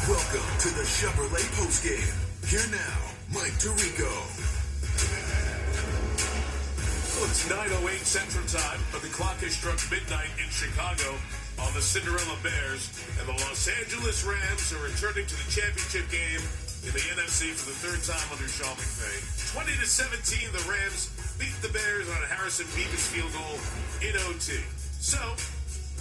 Welcome to the Chevrolet postgame. Here now, Mike Tirico. Well, it's 9:08 Central Time, but the clock has struck midnight in Chicago on the Cinderella Bears, and the Los Angeles Rams are returning to the championship game in the NFC for the third time under Sean McVay. 20-17, the Rams beat the Bears on a Harrison Beavis field goal in OT. So,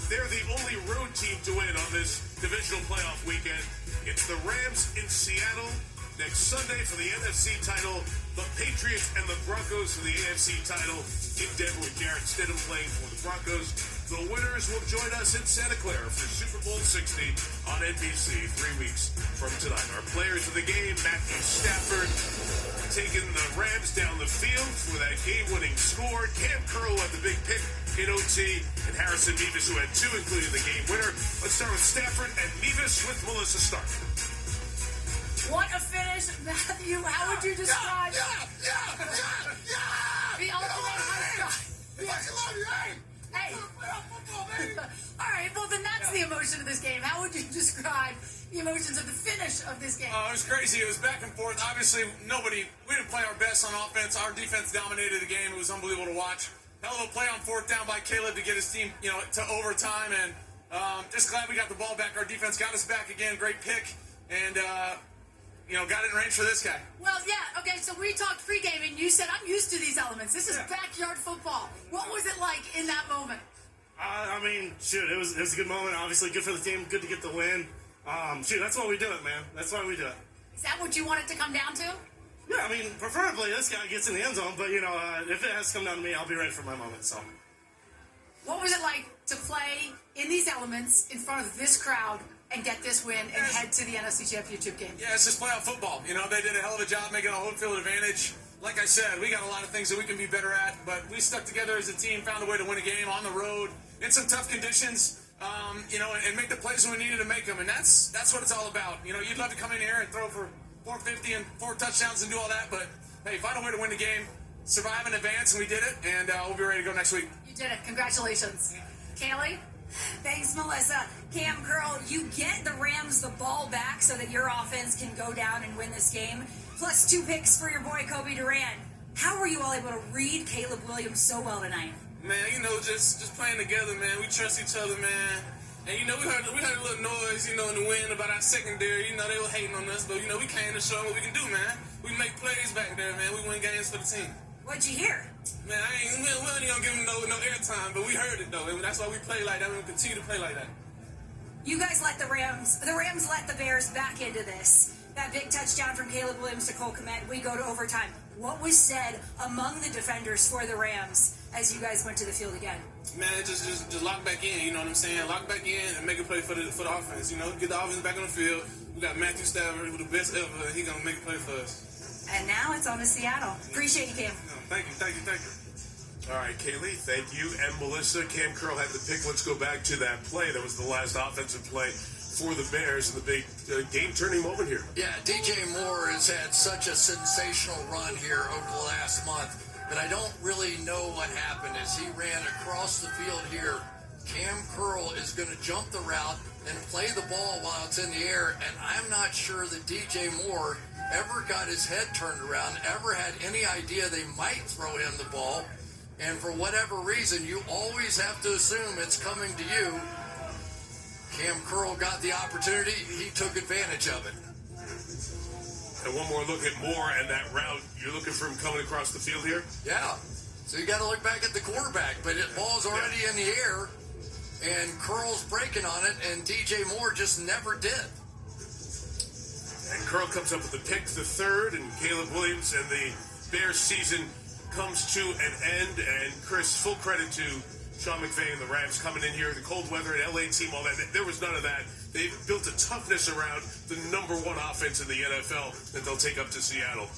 they're the only road team to win on this divisional playoff weekend. It's the Rams in Seattle next Sunday for the NFC title, the Patriots and the Broncos for the AFC title in Denver with Jarrett Stidham playing for the Broncos. The winners will join us in Santa Clara for Super Bowl 60 on NBC 3 weeks from tonight. Our players of the game, Matthew Stafford taking the Rams down the field for that game-winning score. Cam Curl had the big pick in OT, and Harrison Beavis, who had two, including the game winner. Let's start with Stafford and Beavis with Melissa Stark. What a finish, Matthew. How would you describe the ultimate high. Hey. All right, well, then that's the emotion of this game. How would you describe the emotions of the finish of this game? It was crazy. It was back and forth. Obviously, we didn't play our best on offense. Our defense dominated the game. It was unbelievable to watch. Hell of a play on fourth down by Caleb to get his team, to overtime. And just glad we got the ball back. Our defense got us back again. Great pick. And, got it in range for this guy. Well, yeah, okay, so we talked pregame, and you said, I'm used to these elements. This is backyard football. What was it like in that moment? It was a good moment. Obviously, good for the team. Good to get the win. That's why we do it, man. That's why we do it. Is that what you want it to come down to? Yeah, preferably this guy gets in the end zone, but, if it has to come down to me, I'll be ready for my moment, so. What was it like to play in these elements in front of this crowd and get this win and head to the NFC Championship game? Yeah, it's just playoff football. They did a hell of a job making a home field advantage. Like I said, we got a lot of things that we can be better at, but we stuck together as a team, found a way to win a game on the road in some tough conditions, and make the plays when we needed to make them, and that's what it's all about. You'd love to come in here and throw for 450 and 4 touchdowns and do all that, but hey, find a way to win the game, survive in advance, and we did it, and we'll be ready to go next week. You did it. Congratulations. Kaylee? Thanks, Melissa. Cam Curl, you get the Rams the ball back so that your offense can go down and win this game, plus 2 picks for your boy Kobe Durant. How were you all able to read Caleb Williams so well tonight? Man, just playing together, man. We trust each other, man. And, we heard a little noise, in the wind about our secondary. They were hating on us, but, we came to show them what we can do, man. We make plays back there, man. We win games for the team. What'd you hear? Man, we ain't gonna give them no airtime, but we heard it, though. And that's why we play like that. We'll continue to play like that. You guys let the Rams let the Bears back into this. That big touchdown from Caleb Williams to Cole Kmet, we go to overtime. What was said among the defenders for the Rams as you guys went to the field again? Man, just lock back in, you know what I'm saying? Lock back in and make a play for the offense, Get the offense back on the field. We got Matthew Stafford, the best ever, and he's gonna make a play for us. And now it's on to Seattle. Appreciate you, Cam. Thank you. All right, Kaylee, thank you. And Melissa, Cam Curl had the pick. Let's go back to that play. That was the last offensive play for the Bears and the big game-turning moment here. Yeah, DJ Moore has had such a sensational run here over the last month, but I don't really know what happened as he ran across the field here. Cam Curl is going to jump the route and play the ball while it's in the air, and I'm not sure that DJ Moore ever got his head turned around, ever had any idea they might throw him the ball. And for whatever reason, you always have to assume it's coming to you. Cam Curl got the opportunity. He took advantage of it. And one more look at Moore and that route. You're looking for him coming across the field here? Yeah. So you got to look back at the quarterback. But the ball's already in the air, and Curl's breaking on it, and DJ Moore just never did. And Curl comes up with the pick, the third, and Caleb Williams, and the Bears season comes to an end. And Chris, full credit to Sean McVay and the Rams coming in here, the cold weather, an LA team, all that. There was none of that. They've built a toughness around the number 1 offense in the NFL that they'll take up to Seattle.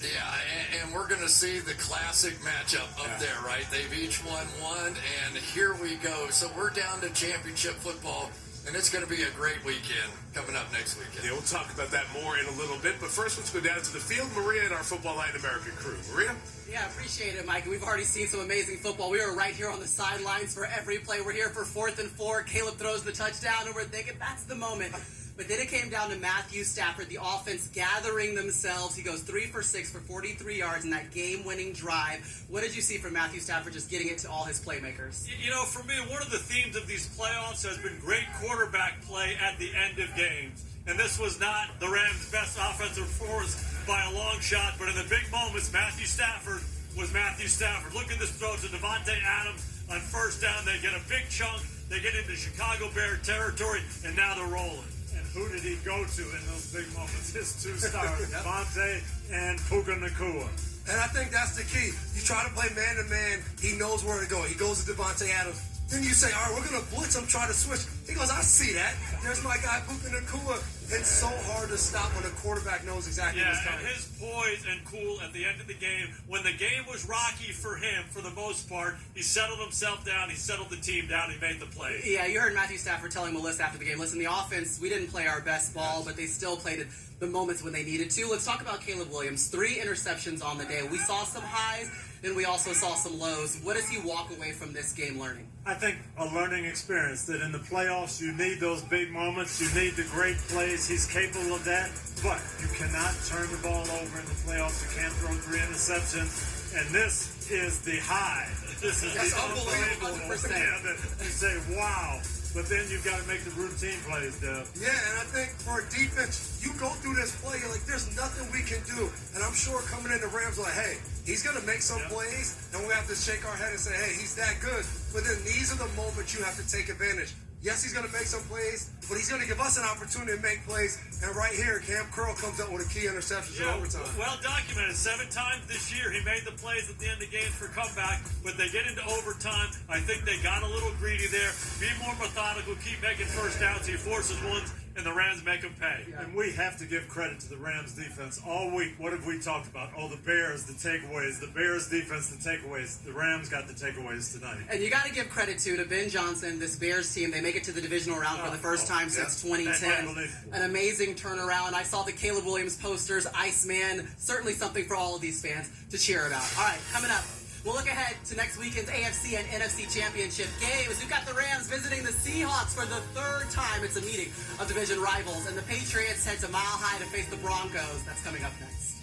Yeah, and we're going to see the classic matchup up there, right? They've each won one, and here we go. So we're down to championship football. And it's going to be a great weekend coming up next weekend. Yeah, we'll talk about that more in a little bit. But first, let's go down to the field. Maria and our Football Latin American crew. Maria? Yeah, appreciate it, Mike. We've already seen some amazing football. We were right here on the sidelines for every play. We're here for 4th and 4. Caleb throws the touchdown, and we're thinking that's the moment. But then it came down to Matthew Stafford, the offense gathering themselves. He goes 3 for 6 for 43 yards in that game-winning drive. What did you see from Matthew Stafford just getting it to all his playmakers? You know, for me, one of the themes of these playoffs has been great quarterback play at the end of games. And this was not the Rams' best offensive performance by a long shot, but in the big moments, Matthew Stafford was Matthew Stafford. Look at this throw to Devontae Adams on first down. They get a big chunk. They get into Chicago Bear territory, and now they're rolling. And who did he go to in those big moments? His two stars, Devontae and PUKA. And I think that's the key. You try to play man-to-man, he knows where to go. He goes to Devontae Adams. Then you say, all right, we're going to blitz him, try to switch. He goes, I see that. There's my guy, PUKA. It's so hard to stop when a quarterback knows exactly what's coming. And his poise and cool at the end of the game, when the game was rocky for him, for the most part, he settled himself down, he settled the team down, he made the play. Yeah, you heard Matthew Stafford telling Melissa after the game, listen, the offense, we didn't play our best ball, but they still played the moments when they needed to. Let's talk about Caleb Williams. 3 interceptions on the day. We saw some highs, and we also saw some lows. What does he walk away from this game learning? I think a learning experience, that in the playoffs you need those big moments, you need the great plays. He's capable of that, but you cannot turn the ball over in the playoffs. You can't throw 3 interceptions, and this is the high. This is That's the unbelievable. 100%. Yeah, that you say, wow. But then you've got to make the routine plays, Deb. Yeah, and I think for a defense, you go through this play, you're like, there's nothing we can do. And I'm sure coming in, the Rams are like, hey, he's going to make some plays, and we have to shake our head and say, hey, he's that good. But then these are the moments you have to take advantage. Yes, he's going to make some plays, but he's going to give us an opportunity to make plays. And right here, Cam Curl comes up with a key interception in overtime. Well documented. 7 times this year he made the plays at the end of games for comeback, but they get into overtime. I think they got a little greedy there. Be more methodical, keep making first downs. He forces ones, and the Rams make them pay. And we have to give credit to the Rams defense. All week, what have we talked about? Oh, the Bears, the takeaways. The Bears defense, the takeaways. The Rams got the takeaways tonight. And you got to give credit to Ben Johnson, this Bears team. They make it to the divisional round for the first time since 2010. An amazing turnaround. I saw the Caleb Williams posters, Iceman. Certainly something for all of these fans to cheer about. All right, coming up, we'll look ahead to next weekend's AFC and NFC championship games. We've got the Rams visiting the Seahawks for the 3rd time. It's a meeting of division rivals. And the Patriots head to Mile High to face the Broncos. That's coming up next.